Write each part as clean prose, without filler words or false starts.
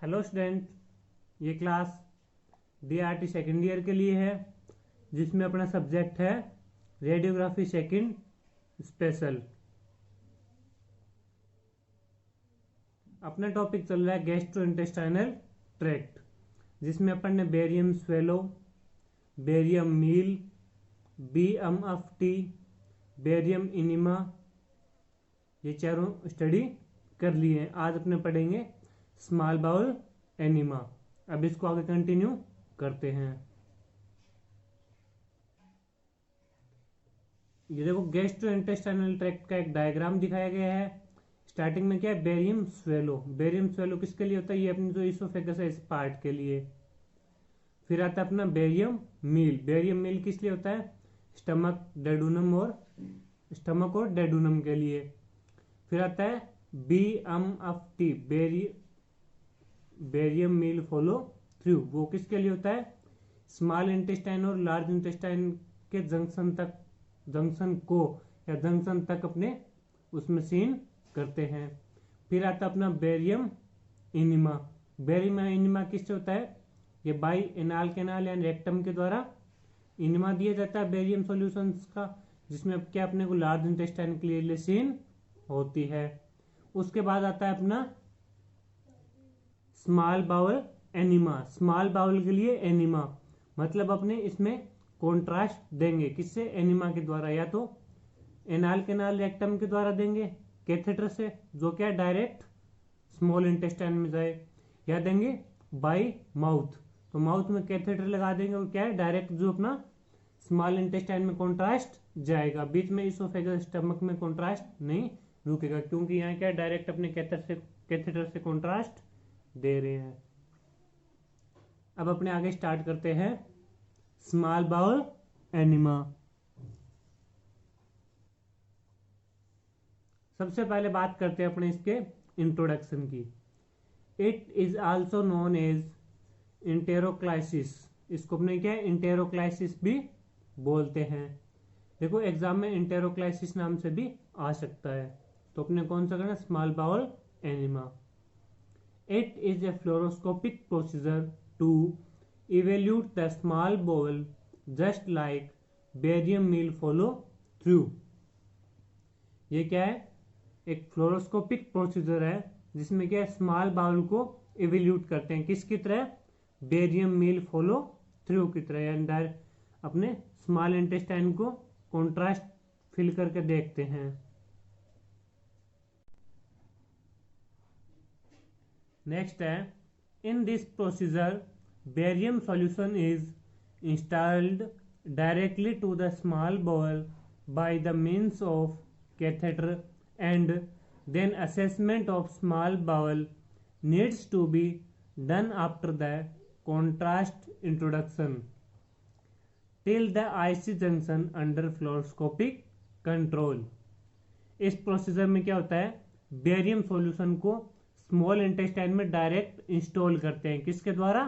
Hello student, ये class DRT second year के लिए है जिसमें अपना सब्जेक्ट है रेडियोग्राफी सेकेंड स्पेशल। अपना टॉपिक चल रहा है गैस्ट्रोइंटेस्टाइनल ट्रैक्ट, जिसमें अपन ने barium swallow, barium meal, BMFT, barium enema, ये चारों स्टडी कर लिए हैं। आज अपने पढ़ेंगे स्मॉल बाउल एनिमा। अब इसको आगे कंटिन्यू करते हैं। ये देखो, गैस्ट्रोइंटेस्टाइनल ट्रैक्ट का एक डायग्राम दिखाया गया है। स्टार्टिंग में क्या है, बेरियम स्वेलो। बेरियम स्वेलो किसके लिए होता है, ये अपनी जो इसोफेगस है इस पार्ट के लिए। फिर आता है अपना बेरियम मील। बेरियम मील किस लिए होता है, स्टमक और डेडुनम के लिए। फिर आता है BMFT, barium meal follow through, वो किसके लिए होता है, स्मॉल इंटेस्टाइन और लार्ज इंटेस्टाइन के जंक्शन तक अपने उसमें सीन करते हैं। फिर आता अपना बेरियम इनिमा। बेरियम इनिमा किससे होता है, ये बाई एनाल कैनाल या रेक्टम के द्वारा इनिमा दिया जाता है बेरियम सॉल्यूशंस का, जिसमें अब क्या अपने को लार्ज इंटेस्टाइन क्लियरली सीन होती है। उसके बाद आता है अपना small bowel enema. Small bowel के लिए एनिमा मतलब अपने इसमें कॉन्ट्रास्ट देंगे किससे, एनिमा के द्वारा, या तो एनाल कैनाल रेक्टम के द्वारा देंगे कैथेटर से, जो क्या डायरेक्ट स्मॉल इंटेस्टाइन में जाए, या देंगे बाई माउथ, तो माउथ में कैथेटर लगा देंगे और क्या है डायरेक्ट जो अपना स्मॉल इंटेस्टाइन में कॉन्ट्रास्ट जाएगा। बीच में इसोफेगस स्टमक में कॉन्ट्रास्ट नहीं रुकेगा, क्योंकि यहाँ क्या डायरेक्ट अपने कैथेटर से कॉन्ट्रास्ट दे रहे हैं। अब अपने आगे स्टार्ट करते हैं स्मॉल बाउल एनिमा। सबसे पहले बात करते हैं अपने इसके इंट्रोडक्शन की। It is also known as enteroclysis. इसको अपने क्या है, इंटेरोक्लाइसिस भी बोलते हैं। देखो, एग्जाम में इंटेरोक्लाइसिस नाम से भी आ सकता है। तो अपने कौन सा करना, small bowel enema. It is a fluoroscopic procedure to evaluate the small bowel, just like barium meal follow through। ये क्या है, एक फ्लोरोस्कोपिक प्रोसीजर है जिसमें क्या स्मॉल बाउल को इवेल्यूट करते हैं किसकी तरह, बेरियम मील फॉलो थ्रू की तरह, यानी अपने स्मॉल इंटेस्टाइन को कॉन्ट्रास्ट फिल करके देखते हैं। नेक्स्ट है, in this procedure barium solution is installed directly to the small bowel by the means of catheter and then assessment of small bowel needs to be done after the contrast introduction till the IC junction under fluoroscopic control. इस procedure में क्या होता है, barium solution को small intestine में direct install करते हैं किसके द्वारा,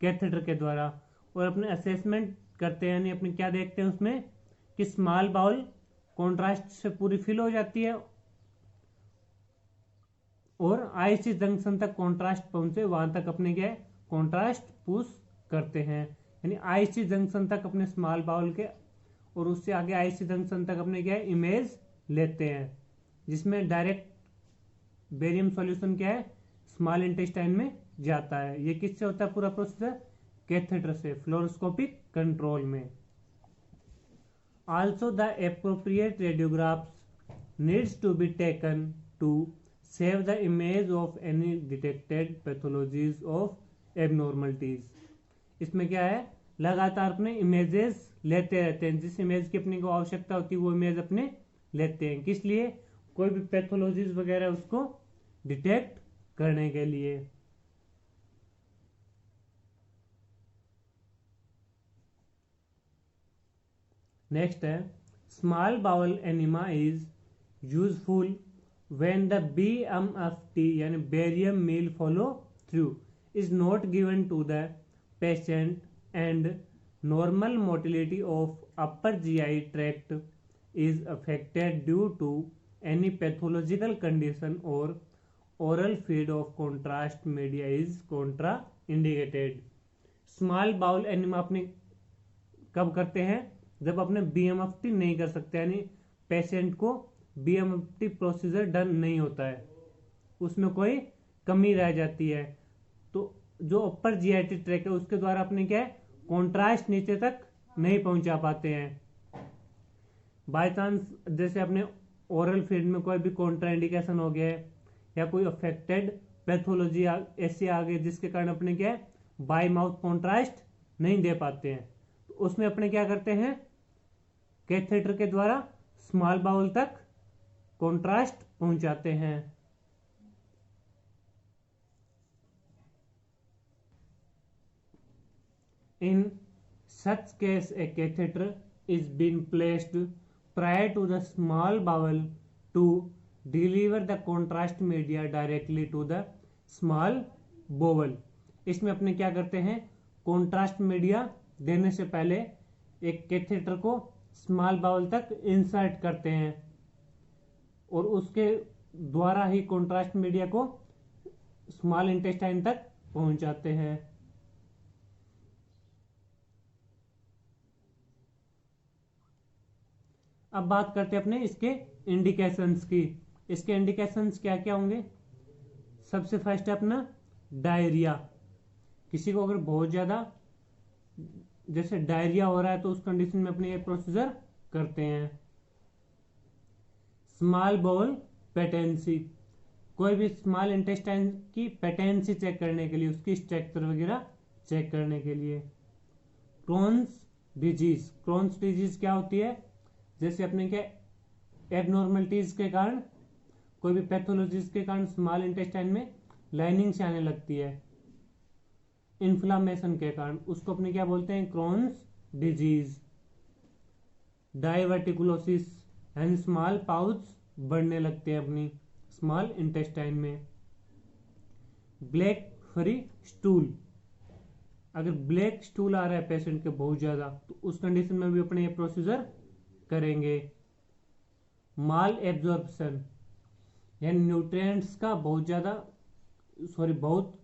कैथेटर के द्वारा, और अपने असेसमेंट करते हैं, यानी अपने क्या देखते हैं उसमें कि स्मॉल बाउल कॉन्ट्रास्ट से पूरी फिल हो जाती है और आईसी जंक्शन तक कॉन्ट्रास्ट पहुंचे, वहां तक अपने क्या है कॉन्ट्रास्ट पुश करते हैं, यानी आईसी जंक्शन तक अपने स्मॉल बाउल के, और उससे आगे आईसी जंक्शन तक अपने क्या है इमेज लेते हैं, जिसमें डायरेक्ट बेरियम सॉल्यूशन क्या है स्मॉल इंटेस्टाइन में जाता है। ये किससे होता है पूरा प्रोसीजर, कैथेटर से, फ्लोरोस्कोपिक कंट्रोल में। Also the appropriate radiographs needs to be taken to save the image of any detected pathologies of abnormalities. इसमें क्या है, लगातार अपने इमेजेस लेते रहते हैं, जिस इमेज की अपने को आवश्यकता होती है वो इमेज अपने लेते हैं, किस लिए, कोई भी पैथोलॉजीज वगैरह उसको डिटेक्ट करने के लिए। नेक्स्ट है, small bowel enema is useful when the BMFT यानी barium meal follow through is not given to the patient and normal motility of upper GI tract is affected due to any pathological condition or oral feed of contrast media is contraindicated. Small bowel enema अपने कब करते हैं? जब अपने बीएमएफटी नहीं कर सकते, यानी पेशेंट को बीएमएफटी प्रोसीजर डन नहीं होता है, उसमें कोई कमी रह जाती है, तो जो अपर जीआईटी ट्रैक है उसके द्वारा अपने क्या है, कॉन्ट्रास्ट नीचे तक नहीं पहुंचा पाते हैं। बाय चांस जैसे अपने ओरल फीड में कोई भी कॉन्ट्राइंडिकेशन हो गया है या कोई अफेक्टेड पैथोलॉजी ऐसी आ गई जिसके कारण अपने क्या है, बाय माउथ कॉन्ट्रास्ट नहीं दे पाते हैं, तो उसमें अपने क्या करते हैं, कैथेटर के द्वारा स्मॉल बाउल तक कॉन्ट्रास्ट पहुंचाते हैं। In such case, a catheter is being placed prior to the small bowel to deliver the contrast media directly to the small bowel. इसमें अपने क्या करते हैं, कॉन्ट्रास्ट मीडिया देने से पहले एक कैथेटर को स्मॉल बाउल तक इंसर्ट करते हैं और उसके द्वारा ही कॉन्ट्रास्ट मीडिया को स्मॉल इंटेस्टाइन तक पहुंचाते हैं। अब बात करते हैं अपने इसके इंडिकेशंस की। इसके इंडिकेशंस क्या क्या होंगे? सबसे फर्स्ट है अपना डायरिया। किसी को अगर बहुत ज्यादा जैसे डायरिया हो रहा है तो उस कंडीशन में अपने ये प्रोसीजर करते हैं। स्मॉल बाउल पेटेंसी, कोई भी स्मॉल इंटेस्टाइन की पेटेंसी चेक करने के लिए, उसकी स्ट्रक्चर वगैरह चेक करने के लिए। क्रोन्स डिजीज, क्रोन्स डिजीज क्या होती है? जैसे अपने क्या एबनॉर्मलिटीज के कारण, कोई भी पैथोलॉजीज के कारण स्मॉल इंटेस्टाइन में लाइनिंग से आने लगती है, इन्फ्लामेशन के कारण, उसको अपने क्या बोलते हैं, Crohn's disease. Diverticulosis and small pouch बढ़ने लगते हैं अपनी स्मॉल इंटेस्टाइन में। ब्लैक फ्री स्टूल, अगर ब्लैक स्टूल आ रहा है पेशेंट के बहुत ज्यादा, तो उस कंडीशन में भी अपने ये प्रोसीजर करेंगे। माल एब्जॉर्प्शन, यानी न्यूट्रिएंट्स का बहुत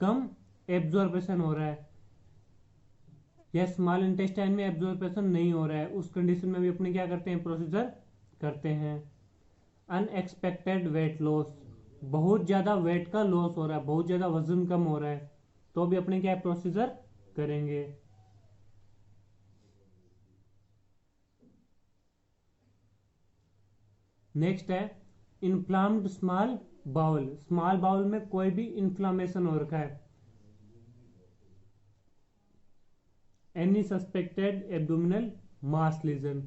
कम एब्जॉर्प्शन हो रहा है या स्मॉल इंटेस्टाइन में एब्जॉर्प्शन नहीं हो रहा है, उस कंडीशन में भी अपने क्या करते हैं, प्रोसीजर करते हैं। अनएक्सपेक्टेड वेट लॉस, बहुत ज्यादा वेट का लॉस हो रहा है, बहुत ज्यादा वजन कम हो रहा है, तो भी अपने क्या प्रोसीजर करेंगे। नेक्स्ट है inflamed small bowel. Small bowel में कोई भी इन्फ्लामेशन हो रखा है, any suspected abdominal mass lesion,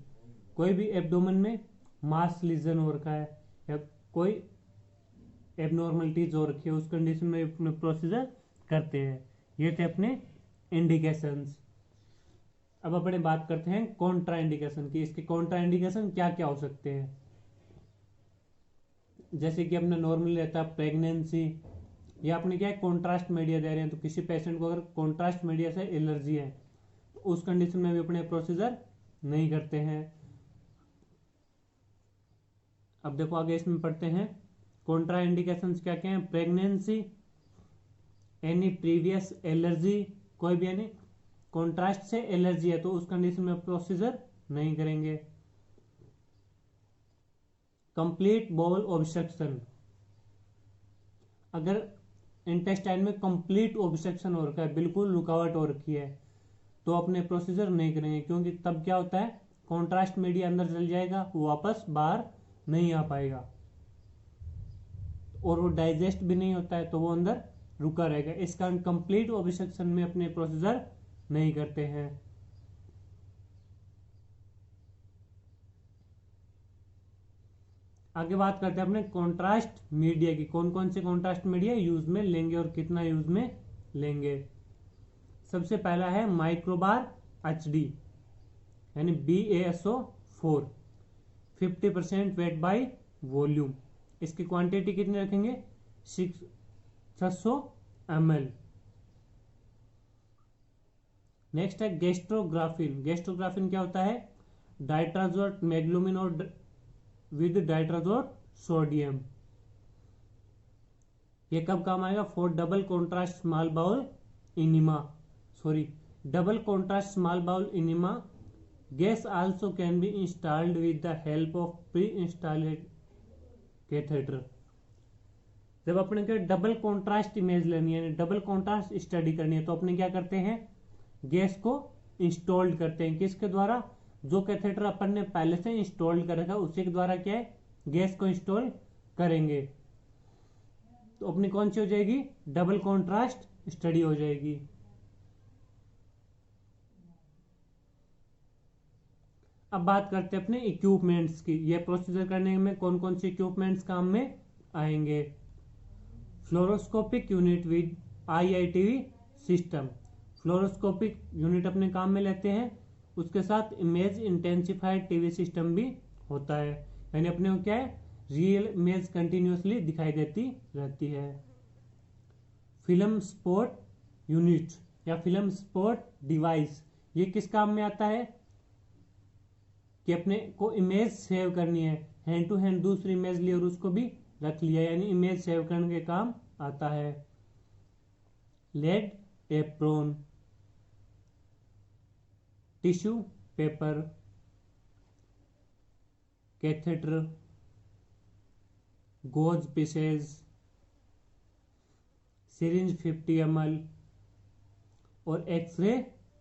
कोई भी एब्डोमेन में मास लीजन हो रखा है या कोई एबनॉर्मलिटीज हो रखी है, उस कंडीशन में अपने प्रोसीजर करते हैं। ये थे अपने इंडिकेशंस। अब अपने बात करते हैं कॉन्ट्रा इंडिकेशन की। इसके कॉन्ट्रा इंडिकेशन क्या क्या हो सकते हैं? जैसे कि अपने नॉर्मली रहता है प्रेगनेंसी, या अपने क्या है कॉन्ट्रास्ट मीडिया दे रहे हैं, तो किसी पेशेंट को अगर कॉन्ट्रास्ट मीडिया से एलर्जी है तो उस कंडीशन में भी अपने प्रोसीजर नहीं करते हैं। अब देखो आगे इसमें पढ़ते हैं कॉन्ट्रा इंडिकेशंस क्या क्या है। प्रेगनेंसी, एनी प्रीवियस एलर्जी, कोई भी यानी कॉन्ट्रास्ट से एलर्जी है तो उस कंडीशन में प्रोसीजर नहीं करेंगे। कंप्लीट बाउल ऑब्स्ट्रक्शन, अगर इंटेस्टाइन में कंप्लीट ऑब्स्ट्रक्शन हो रखा है, बिल्कुल रुकावट हो रखी है, तो अपने प्रोसीजर नहीं करेंगे, क्योंकि तब क्या होता है, कॉन्ट्रास्ट मीडिया अंदर चल जाएगा, वो वापस बाहर नहीं आ पाएगा और वो डाइजेस्ट भी नहीं होता है, तो वो अंदर रुका रहेगा। इस कारण कंप्लीट ऑब्स्ट्रक्शन में अपने प्रोसीजर नहीं करते हैं। आगे बात करते हैं अपने कॉन्ट्रास्ट मीडिया की। कौन कौन से कॉन्ट्रास्ट मीडिया यूज में लेंगे और कितना यूज में लेंगे। सबसे पहला है माइक्रोबार एचडी यानी BaSO4, 50% वेट बाय वॉल्यूम। इसकी क्वांटिटी कितनी रखेंगे, 600 ml। नेक्स्ट है गेस्ट्रोग्राफिन। गेस्ट्रोग्राफिन क्या होता है, डाइट्राजोट मैग्लूमिन और विद डाइट्राजोट सोडियम। ये कब काम आएगा? For double contrast small bowel enema, sorry, double contrast small bowel enema gas also can be installed with the help of pre installed catheter. जब अपने को डबल कॉन्ट्रास्ट इमेज लेनी है, डबल कॉन्ट्रास्ट स्टडी करनी है, तो अपने क्या करते हैं? गैस को इंस्टॉल्ड करते हैं। किसके द्वारा? जो कैथेटर अपन ने पहले से इंस्टॉल्ड करा था उसी के द्वारा क्या है? गैस को इंस्टॉल करेंगे। तो अपनी कौन सी हो जाएगी? डबल कॉन्ट्रास्ट स्टडी हो जाएगी। अब बात करते हैं अपने इक्विपमेंट्स की। ये प्रोसीजर करने में कौन कौन से इक्विपमेंट्स काम में आएंगे? Fluoroscopic unit with IITV system, fluoroscopic unit अपने काम में लेते हैं। उसके साथ इमेज इंटेंसिफाइड टीवी सिस्टम भी होता है, यानी अपने को क्या है? रियल इमेज कंटिन्यूसली दिखाई देती रहती है। फिल्म सपोर्ट यूनिट या फिल्म सपोर्ट डिवाइस, ये किस काम में आता है? कि अपने को इमेज सेव करनी है, हैंड टू हैंड दूसरी इमेज ली और उसको भी रख लिया, यानी इमेज सेव करने के काम आता है। Lead apron, tissue paper, catheter, gauze pieces, syringe 50 ml और एक्सरे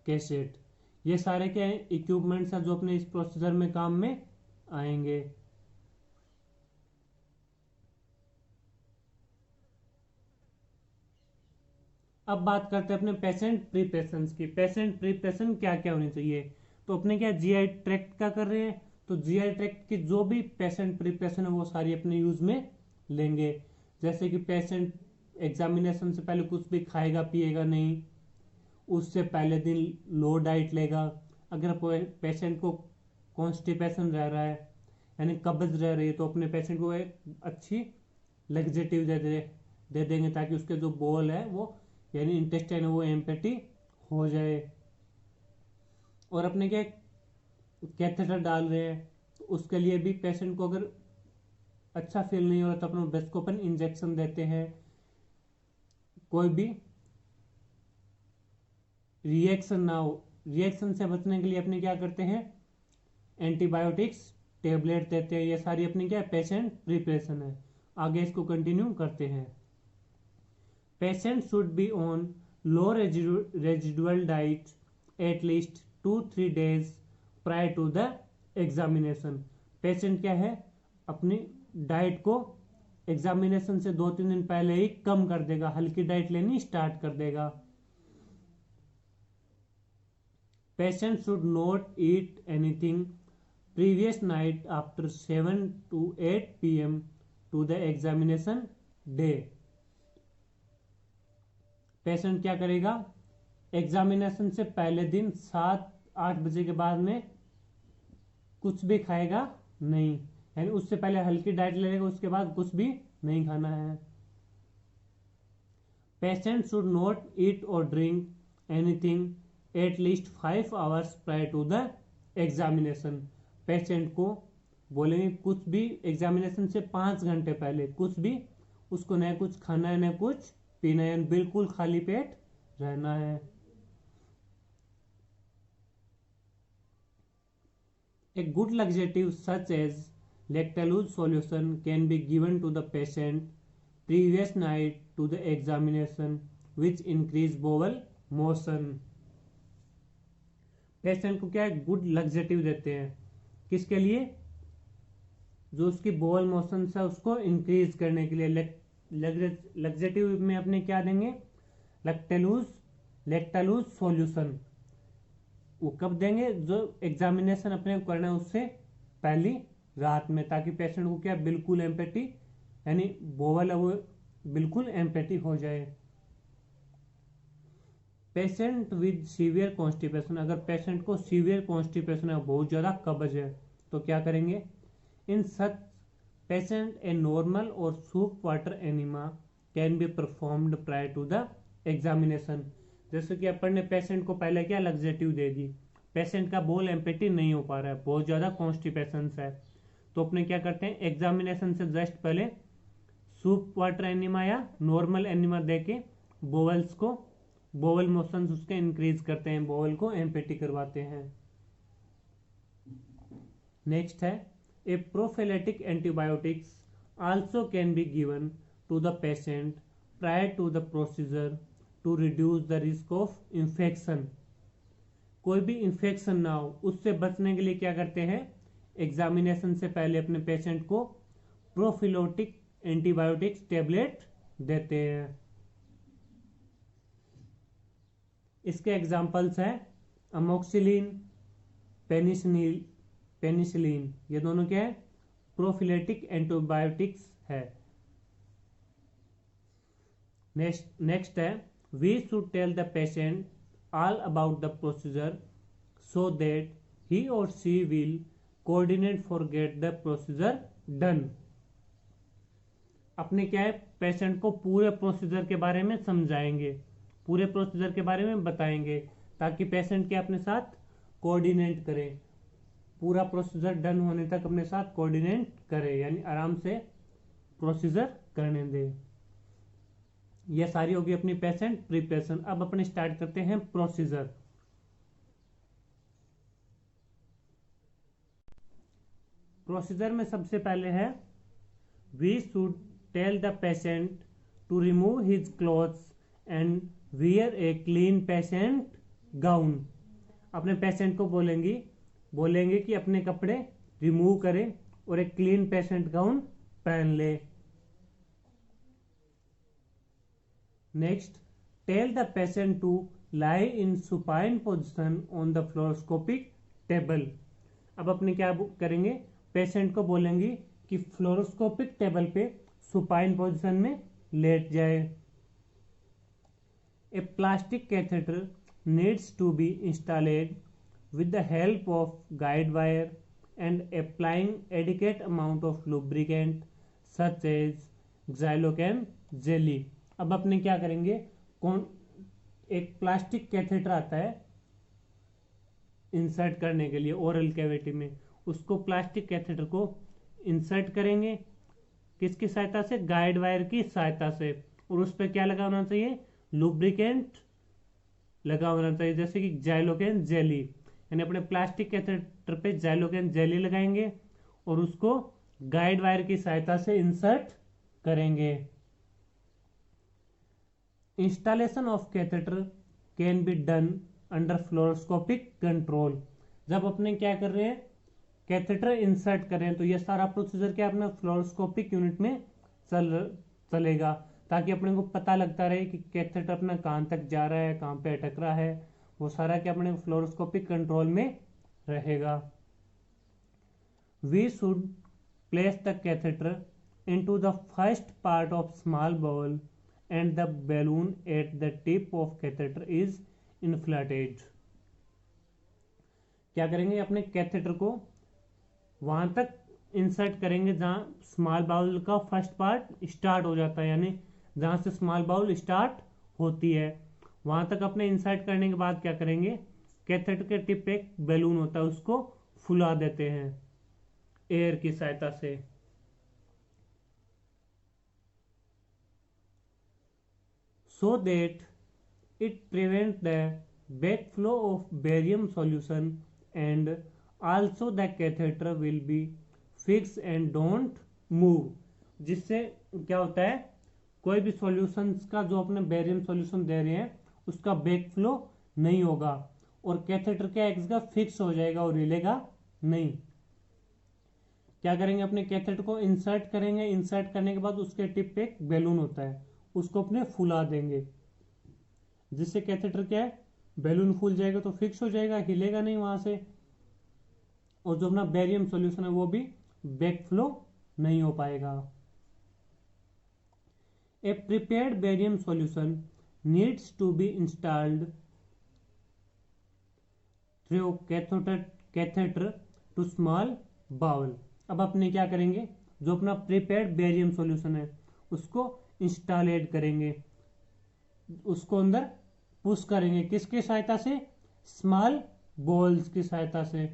कैसेट, ये सारे क्या इक्विपमेंट्स हैं जो अपने इस प्रोसीजर में काम में आएंगे। अब बात करते हैं अपने पेशेंट प्रिपरेशन की। पेशेंट प्रिपरेशन क्या क्या होनी चाहिए? तो अपने क्या GI ट्रैक्ट का कर रहे हैं, तो GI ट्रैक्ट की जो भी पेशेंट प्रिपरेशन है वो सारी अपने यूज में लेंगे। जैसे कि पेशेंट एग्जामिनेशन से पहले कुछ भी खाएगा पिएगा नहीं, उससे पहले दिन लो डाइट लेगा। अगर पेशेंट को कॉन्स्टिपेशन रह रहा है यानी कब्ज रह रही है, तो अपने पेशेंट को एक अच्छी लग्जेटिव दे देंगे ताकि उसके जो बोल है वो यानी इंटेस्टाइन है वो एम्पटी हो जाए। और अपने क्या कैथेटर डाल रहे हैं, तो उसके लिए भी पेशेंट को अगर अच्छा फील नहीं हो रहा तो अपने बेस्कोपन इंजेक्शन देते हैं। कोई भी रिएक्शन ना हो, रिएक्शन से बचने के लिए अपने क्या करते हैं? एंटीबायोटिक्स टेबलेट देते हैं। ये सारी अपनी क्या पेशेंट प्रिपरेशन है। आगे इसको कंटिन्यू करते हैं। Patient should be on low residual diet at least 2-3 days prior to the examination. Patient क्या है? अपनी डाइट को एग्जामिनेशन से 2-3 दिन पहले ही कम कर देगा, हल्की डाइट लेनी स्टार्ट कर देगा। Patient should not eat anything previous night after 7 to 8 PM to the examination day. Patient क्या करेगा? एग्जामिनेशन से पहले दिन 7-8 बजे के बाद में कुछ भी खाएगा नहीं, यानी उससे पहले हल्की डाइट लेगा, उसके बाद कुछ भी नहीं खाना है। Patient should not eat or drink anything at least 5 hours prior to the examination. Patient को बोलेंगे कुछ भी एग्जामिनेशन से 5 घंटे पहले कुछ भी उसको न कुछ खाना है न कुछ पीना है, बिल्कुल खाली पेट रहना है। A good laxative such as Lactalose solution can be given to the patient previous night to the examination which increase bowel motion। Patient को क्या है? गुड लग्जेटिव देते हैं। किसके लिए? जो उसकी बोवल मोशन है उसको इंक्रीज करने के लिए। लग्जेटिव में अपने क्या देंगे? लैक्टालूज सॉल्यूशन। वो कब देंगे? जो एग्जामिनेशन अपने को करना है उससे पहली रात में, ताकि पेशेंट को क्या बिल्कुल एम्पेटी यानी बोवल है वो बिल्कुल एम्पेटी हो जाए। पेशेंट विद सीवियर कॉन्स्टिपेशन, अगर पेशेंट को सीवियर कॉन्स्टिपेशन है, बहुत ज्यादा कब्ज है, तो क्या करेंगे? In such patient a normal or soap water enema can be performed prior to the examination. जैसे कि अपन ने पेशेंट को पहले क्या लग्जेटिव दे दी, पेशेंट का बोल एम्पेटी नहीं हो पा रहा है, बहुत ज्यादा कॉन्स्टिपेशन है, तो अपने क्या करते हैं? एग्जामिनेशन से जस्ट पहले सूप वाटर एनिमा या नॉर्मल एनिमा देके बोवल्स को, बोवल मोशंस उसके इंक्रीज करते हैं, बोवल को एम्पेटी करवाते हैं। नेक्स्ट है a prophylactic antibiotics also can be given to the patient prior to the procedure to reduce the risk of infection. कोई भी इंफेक्शन ना हो उससे बचने के लिए क्या करते हैं, एग्जामिनेशन से पहले अपने पेशेंट को प्रोफिलेटिक एंटीबायोटिक्स टेबलेट देते हैं। इसके एग्जाम्पल्स हैं अमोक्सिलिन, पेनिसिलिन, ये दोनों क्या है, प्रोफिलेटिक एंटीबायोटिक्स है। नेक्स्ट है we should tell the patient all about the procedure so that he और she will coordinate for get the procedure done. अपने क्या है, पेशेंट को पूरे प्रोसीजर के बारे में समझाएंगे, पूरे प्रोसीजर के बारे में बताएंगे, ताकि पेशेंट के अपने साथ कोऑर्डिनेट करे, पूरा प्रोसीजर डन होने तक अपने साथ कोऑर्डिनेट करे, यानी आराम से प्रोसीजर करने दे। ये सारी होगी अपनी पेशेंट प्रिपरेशन। अब अपने स्टार्ट करते हैं प्रोसीजर। प्रोसीजर में सबसे पहले है we should tell the patient to remove his clothes and wear a clean patient gown. अपने पेशेंट को बोलेंगे कि अपने कपड़े रिमूव करे और एक क्लीन पेशेंट गाउन पहन ले। Next, tell the patient to lie in supine position on the fluoroscopic table. अब अपने क्या करेंगे, पेशेंट को बोलेंगे कि फ्लोरोस्कोपिक टेबल पे सुपाइन पोजिशन में लेट जाए। A plastic catheter needs to be installed with the help of guide wire and applying adequate amount of lubricant such as xylocaine jelly। अब अपने क्या करेंगे, एक प्लास्टिक कैथेटर आता है इंसर्ट करने के लिए ओरल कैविटी में, उसको प्लास्टिक कैथेटर को इंसर्ट करेंगे किसकी सहायता से, गाइड वायर की सहायता से, और उस पर क्या लगा होना चाहिए, लुब्रिकेंट लगा होना चाहिए, जैसे कि जाइलोकेन जेली, यानी अपने प्लास्टिक कैथेटर पे जाइलोकेन जेली लगाएंगे और उसको गाइड वायर की सहायता से इंसर्ट करेंगे। Installation of catheter can be done under fluoroscopic control. जब अपने क्या कर रहे हैं, कैथेटर इंसर्ट कर रहे हैं, तो ये सारा प्रोसीजर क्या अपना फ्लोरोस्कोपिक यूनिट में चलेगा, ताकि अपने को पता लगता रहे कि कैथेटर अपना कहाँ तक जा रहा है, कहाँ पे अटक रहा है, वो सारा क्या अपने फ्लोरोस्कोपिक कंट्रोल में रहेगा। We should place the catheter into the first part of small bowel and the balloon at the tip of catheter is inflated. क्या करेंगे, अपने कैथेटर को वहां तक इंसर्ट करेंगे जहां स्मॉल बाउल का फर्स्ट पार्ट स्टार्ट हो जाता है, यानी जहां से स्मॉल बाउल स्टार्ट होती है वहां तक अपने इंसर्ट करने के बाद क्या करेंगे, कैथेटर के टिप पे एक बैलून होता है उसको फुला देते हैं एयर की सहायता से। So that it prevent the back flow of barium solution and also the catheter will be fix and don't move. जिससे क्या होता है, कोई भी सॉल्यूशंस का जो अपने बेरियम सॉल्यूशन दे रहे हैं उसका बैक फ्लो नहीं होगा और कैथेटर क्या एक्स का फिक्स हो जाएगा और हिलेगा नहीं। क्या करेंगे, अपने कैथेटर को इंसर्ट करेंगे, इंसर्ट करने के बाद उसके टिप पे एक बैलून होता है उसको अपने फुला देंगे, जिससे कैथेटर क्या है, बैलून फूल जाएगा तो फिक्स हो जाएगा, हिलेगा नहीं वहां से, और जो अपना बेरियम सॉल्यूशन है वो भी बैक फ्लो नहीं हो पाएगा। A prepared barium solution needs to be installed through catheter to small bowel। अब अपने क्या करेंगे, जो अपना प्रिपेयर्ड बेरियम सॉल्यूशन है उसको इंस्टॉलेट करेंगे, उसको अंदर पुश करेंगे, किसकी सहायता से, स्मॉल बॉल्स की सहायता से,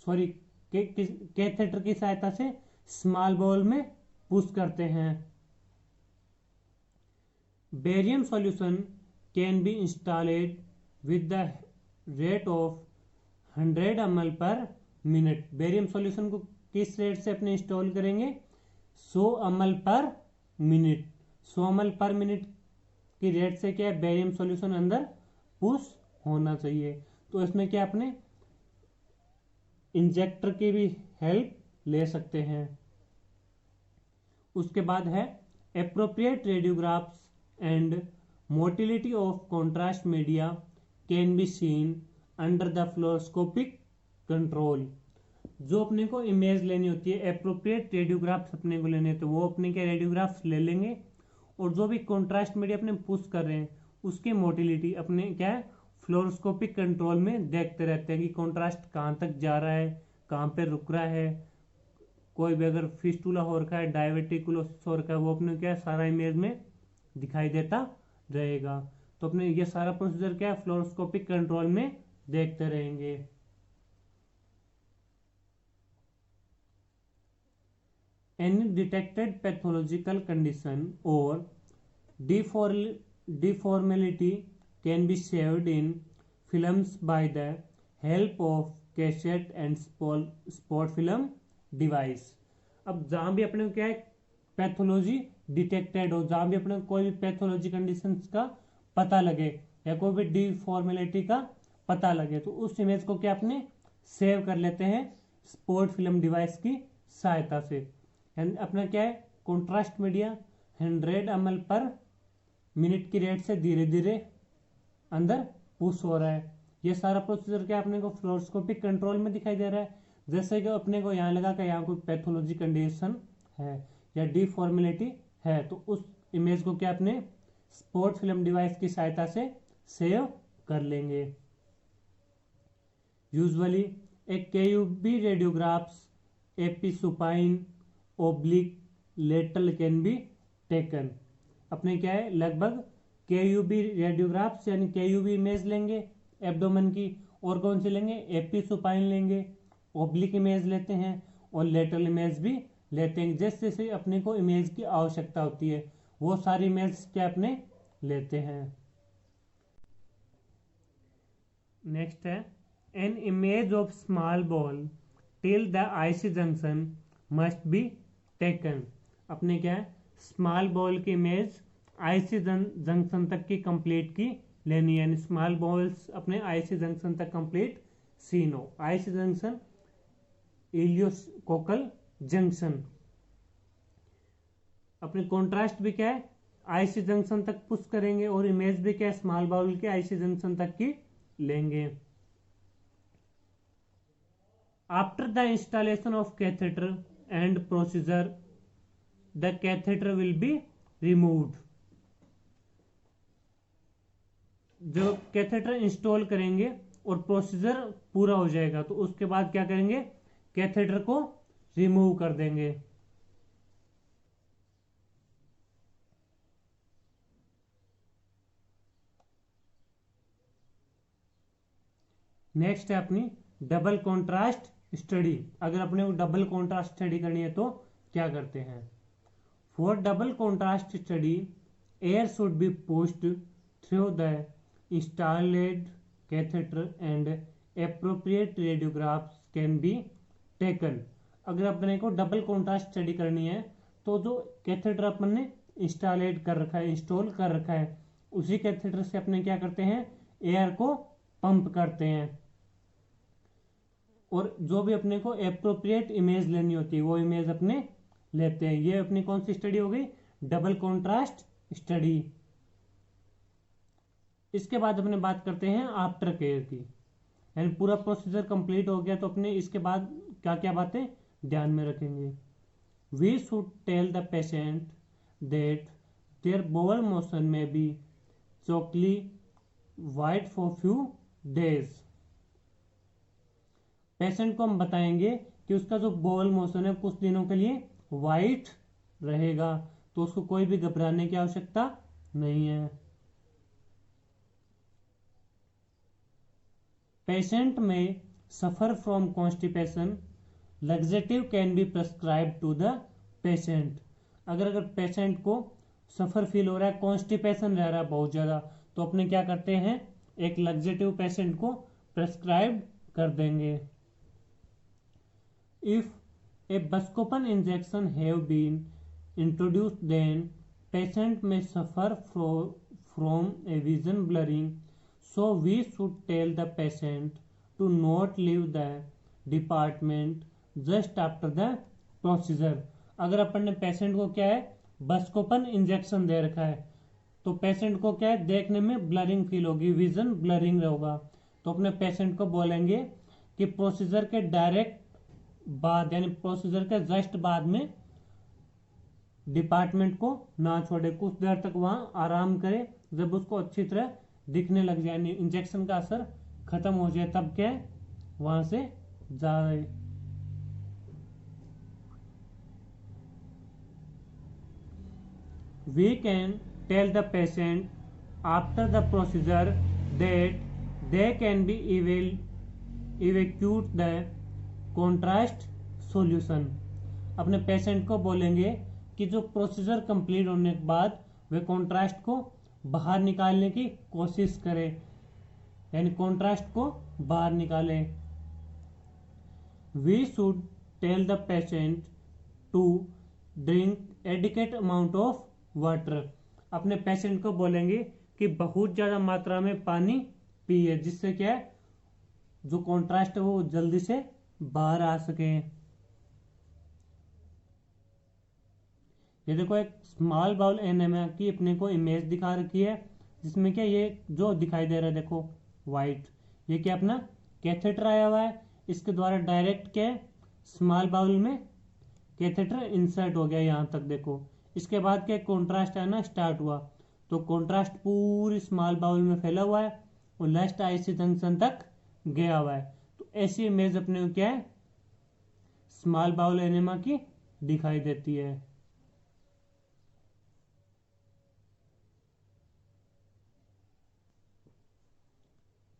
सॉरी कैथेटर की सहायता से स्मॉल बॉल में पुश करते हैं। Barium solution can be installed with the rate of 100 ml पर मिनट। बेरियम सॉल्यूशन को किस रेट से अपने इंस्टॉल करेंगे? 100 ml पर मिनट। 100 ml पर मिनट की रेट से क्या है, बेरियम सॉल्यूशन अंदर पुश होना चाहिए। तो इसमें क्या अपने इंजेक्टर की भी हेल्प ले सकते हैं। उसके बाद है appropriate radiographs and motility of contrast media can be seen under the fluoroscopic control. जो अपने को इमेज लेनी होती है, एप्रोप्रिएट रेडियोग्राफ्स अपने को लेने, तो वो अपने के रेडियोग्राफ्स ले लेंगे और जो भी कॉन्ट्रास्ट मीडिया अपने पुश कर रहे हैं उसकी मोटिलिटी अपने क्या है, फ्लोरोस्कोपिक कंट्रोल में देखते रहते हैं कि कॉन्ट्रास्ट कहाँ तक जा रहा है, कहाँ पे रुक रहा है। कोई भी अगर फिस्टुला हो रखा है, डायवर्टिकुलोसिस हो रखा है, वो अपने क्या सारा इमेज में दिखाई देता रहेगा। तो अपने ये सारा प्रोसीजर क्या है, फ्लोरोस्कोपिक कंट्रोल में देखते रहेंगे। Any detected pathological condition or deformality can be saved in films by the help of cassette and spot film device। अब जहां भी अपने को क्या है, पैथोलॉजी डिटेक्टेड हो, जहां भी अपने को कोई भी पैथोलॉजी कंडीशंस का पता लगे या कोई भी डिफॉर्मेलिटी का पता लगे, तो उस इमेज को क्या अपने सेव कर लेते हैं स्पॉट फिल्म डिवाइस की सहायता से। अपना क्या है, कॉन्ट्रास्ट मीडिया 100 ml पर मिनट की रेट से धीरे धीरे अंदर पुश हो रहा है। ये सारा प्रोसीजर क्या अपने को फ्लोरोस्कोपिक कंट्रोल में दिखाई दे रहा है। जैसे कि अपने को यहाँ लगा कि यहाँ कोई पैथोलॉजी कंडीशन है या डिफॉर्मेलिटी है, तो उस इमेज को क्या अपने स्पॉट फिल्म डिवाइस की सहायता से सेव कर लेंगे। Usually A केयूबी radiographs AP supine oblique lateral can be taken. अपने क्या है, लगभग केयूबी रेडियोग्राफ्स यानी केयूबी इमेज लेंगे एब्डोमेन की, और कौन सी लेंगे, एपी सुपाइन लेंगे, ओब्लिक इमेज लेते हैं और लेटरल इमेज भी लेते हैं। जैसे जैसे अपने को इमेज की आवश्यकता होती है वो सारी इमेज क्या अपने लेते हैं। नेक्स्ट है an image of small bowel till the IC junction must be taken. अपने क्या है, स्मॉल बॉल की इमेज आईसी जंक्शन तक की कंप्लीट की लेनी है, यानी स्मॉल बॉल्स अपने आईसी जंक्शन तक कंप्लीट सीन हो। IC junction ileocaecal junction. अपने कॉन्ट्रास्ट भी क्या है, आईसी जंक्शन तक पुश करेंगे और इमेज भी क्या है, स्मॉल बॉल के आईसी जंक्शन तक की लेंगे। After the installation of catheter and procedure the catheter will be removed। जब कैथेटर इंस्टॉल करेंगे और प्रोसीजर पूरा हो जाएगा तो उसके बाद क्या करेंगे, कैथेटर को रिमूव कर देंगे। नेक्स्ट है अपनी डबल कॉन्ट्रास्ट स्टडी। अगर अपने को डबल कॉन्ट्रास्ट स्टडी करनी है तो क्या करते हैं, for double contrast study air should be pushed through the installed catheter and appropriate radiographs can be taken. अगर अपने को डबल कॉन्ट्रास्ट स्टडी करनी है तो जो कैथेटर अपन ने इंस्टॉल कर रखा है उसी कैथेटर से अपने क्या करते हैं, एयर को पंप करते हैं और जो भी अपने को एप्रोप्रिएट इमेज लेनी होती है वो इमेज अपने लेते हैं। ये अपनी कौन सी स्टडी हो गई, डबल कॉन्ट्रास्ट स्टडी। इसके बाद अपने बात करते हैं आफ्टर केयर की, यानी पूरा प्रोसीजर कंप्लीट हो गया तो अपने इसके बाद क्या क्या बातें ध्यान में रखेंगे। We should tell the patient that their bowel motion may be chalky white for few days. Patient को हम बताएंगे कि उसका जो बोवल मोशन है कुछ दिनों के लिए वाइट रहेगा, तो उसको कोई भी घबराने की आवश्यकता नहीं है। पेशेंट में suffer from constipation laxative can be prescribe to the patient. अगर पेशेंट को सफ़र फील हो रहा है, कॉन्स्टिपेशन रह रहा है बहुत ज़्यादा, तो अपने क्या करते हैं, एक लग्जेटिव पेशेंट को प्रेस्क्राइब कर देंगे। If a Buscopan injection have been introduced, then patient may suffer from a vision blurring, so we should tell the patient to not leave the department just after the procedure। अगर अपन ने patient को क्या है, बस्कोपन injection दे रखा है, तो patient को क्या है, देखने में ब्लरिंग फील होगी, विजन ब्लरिंग होगा, तो अपने पेशेंट को बोलेंगे कि प्रोसीजर के डायरेक्ट बाद यानी प्रोसीजर के जस्ट बाद में डिपार्टमेंट को ना छोड़े, कुछ देर तक वहां आराम करे, जब उसको अच्छी तरह दिखने लग जाए, यानी इंजेक्शन का असर खत्म हो जाए, तब क्या वहां से जाए। We can tell the patient after the procedure that they can be evacuate the contrast solution। अपने पेशेंट को बोलेंगे कि जो प्रोसीजर कंप्लीट होने के बाद वे कॉन्ट्रास्ट को बाहर निकालने की कोशिश करें, यानी कॉन्ट्रास्ट को बाहर निकालें। We should tell the patient to drink adequate amount of water. अपने पेशेंट को बोलेंगे कि बहुत ज्यादा मात्रा में पानी पिए, जिससे क्या है, जो कॉन्ट्रास्ट है वो जल्दी से बाहर आ सके। ये देखो एक स्मॉल बाउल एनीमिया की अपने को इमेज दिखा रखी है, जिसमें क्या ये जो दिखाई दे रहा है देखो वाइट, ये क्या अपना कैथेटर आया हुआ है, इसके द्वारा डायरेक्ट क्या स्मॉल बाउल में कैथेटर इंसर्ट हो गया यहाँ तक देखो। इसके बाद क्या कॉन्ट्रास्ट आना स्टार्ट हुआ, तो कॉन्ट्रास्ट पूरी स्मॉल बाउल में फैला हुआ है और लास्ट आईसी जंक्शन तक गया हुआ है। तो ऐसी इमेज अपने को क्या है, स्मॉल बाउल एनीमिया की दिखाई देती है।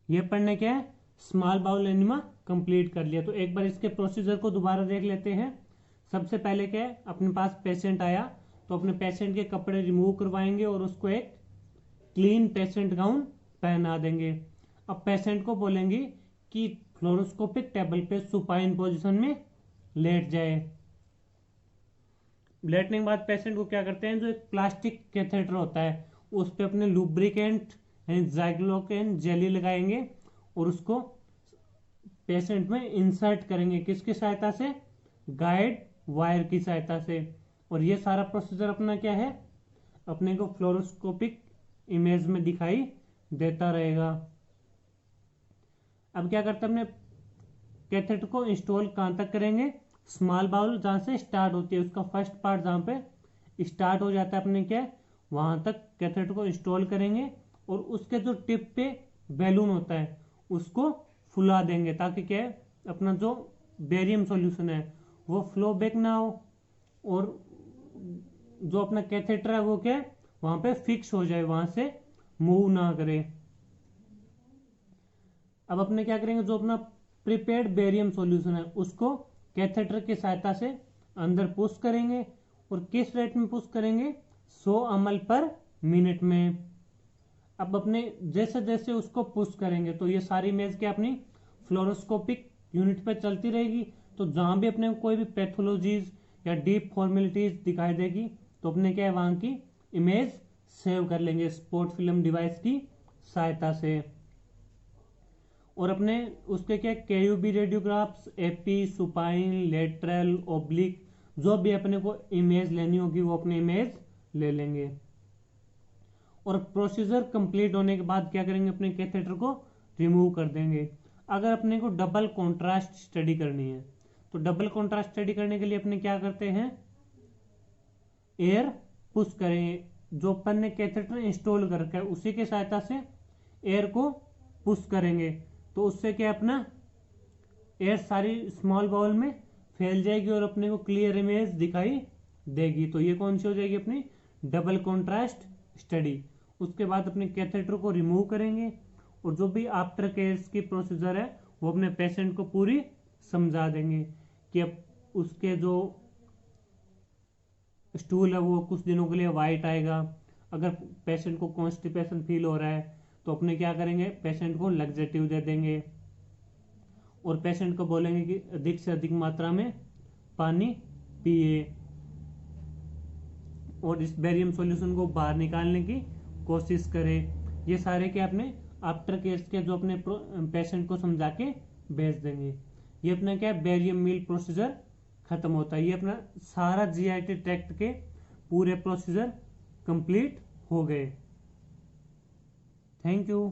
ये पढ़ने क्या है, स्मॉल बाउल एनीमिया कंप्लीट कर लिया। तो एक बार इसके प्रोसीजर को दोबारा देख लेते हैं। सबसे पहले क्या है, अपने पास पेशेंट आया तो अपने पेशेंट के कपड़े रिमूव करवाएंगे और उसको एक क्लीन पेशेंट गाउन पहना देंगे। अब पेशेंट को बोलेंगे कि फ्लोरोस्कोपिक टेबल पे सुपाइन पोजीशन में लेट जाए। लेटने के बाद पेशेंट को क्या करते हैं, जो एक प्लास्टिक कैथेटर होता है उस पर अपने लुब्रिकेंट यानी ज़ाइक्लोकेन जेली लगाएंगे और उसको पेशेंट में इंसर्ट करेंगे, किसकी सहायता से, गाइड वायर की सहायता से। और ये सारा प्रोसीजर अपना क्या है, अपने को फ्लोरोस्कोपिक इमेज में दिखाई देता रहेगा। अब क्या करते हैं, अपने कैथेटर को इंस्टॉल कहां तक करेंगे, स्मॉल बाउल जहां से स्टार्ट होती है, उसका फर्स्ट पार्ट जहां पे स्टार्ट हो जाता है अपने क्या वहां तक कैथेटर को इंस्टॉल करेंगे और उसके जो टिप पे बैलून होता है उसको फुला देंगे, ताकि क्या है, अपना जो बेरियम सॉल्यूशन है वो फ्लो बैक ना हो और जो अपना कैथेटर है वो क्या वहां पे फिक्स हो जाए, वहां से मूव ना करे। अब अपने क्या करेंगे, जो अपना प्रिपेयर्ड बेरियम सॉल्यूशन है उसको कैथेटर की सहायता से अंदर पुश करेंगे और किस रेट में पुश करेंगे, 100 ml पर मिनट में। अब अपने जैसे जैसे उसको पुश करेंगे तो ये सारी इमेज क्या अपनी फ्लोरोस्कोपिक यूनिट पे चलती रहेगी। तो जहां भी अपने कोई भी पैथोलॉजीज या डीप फॉर्मेलिटीज दिखाई देगी तो अपने क्या है वहां की इमेज सेव कर लेंगे स्पॉट फिल्म डिवाइस की सहायता से। और अपने उसके क्या केयूबी radiographs, AP, supine, lateral, oblique, जो भी अपने को इमेज लेनी होगी वो अपने इमेज ले लेंगे। और प्रोसीजर कंप्लीट होने के बाद क्या करेंगे, अपने कैथेटर को रिमूव कर देंगे। अगर अपने को डबल कॉन्ट्रास्ट स्टडी करनी है तो डबल कॉन्ट्रास्ट स्टडी करने के लिए अपने क्या करते हैं, एयर पुश करें, जो अपन ने कैथेटर इंस्टॉल कर रखा है उसी के सहायता से एयर को पुश करेंगे, तो उससे क्या अपना एयर सारी स्मॉल बाउल में फैल जाएगी और अपने को क्लियर इमेज दिखाई देगी। तो ये कौन सी हो जाएगी अपनी डबल कॉन्ट्रास्ट स्टडी। उसके बाद अपने कैथेटर को रिमूव करेंगे और जो भी आफ्टर केयर की प्रोसीजर है वो अपने पेशेंट को पूरी समझा देंगे कि अब उसके जो स्टूल है वो कुछ दिनों के लिए वाइट आएगा। अगर पेशेंट को कॉन्स्टिपेशन फील हो रहा है तो अपने क्या करेंगे, पेशेंट को लग्जेटिव दे देंगे और पेशेंट को बोलेंगे कि अधिक से अधिक मात्रा में पानी पिए और इस बेरियम सॉल्यूशन को बाहर निकालने की कोशिश करें। ये सारे के अपने आफ्टर केयर्स के जो अपने पेशेंट को समझा के भेज देंगे। ये अपना क्या बेरियम मील प्रोसीजर खत्म होता है। ये अपना सारा जीआईटी ट्रैक्ट के पूरे प्रोसीजर कंप्लीट हो गए। Thank you.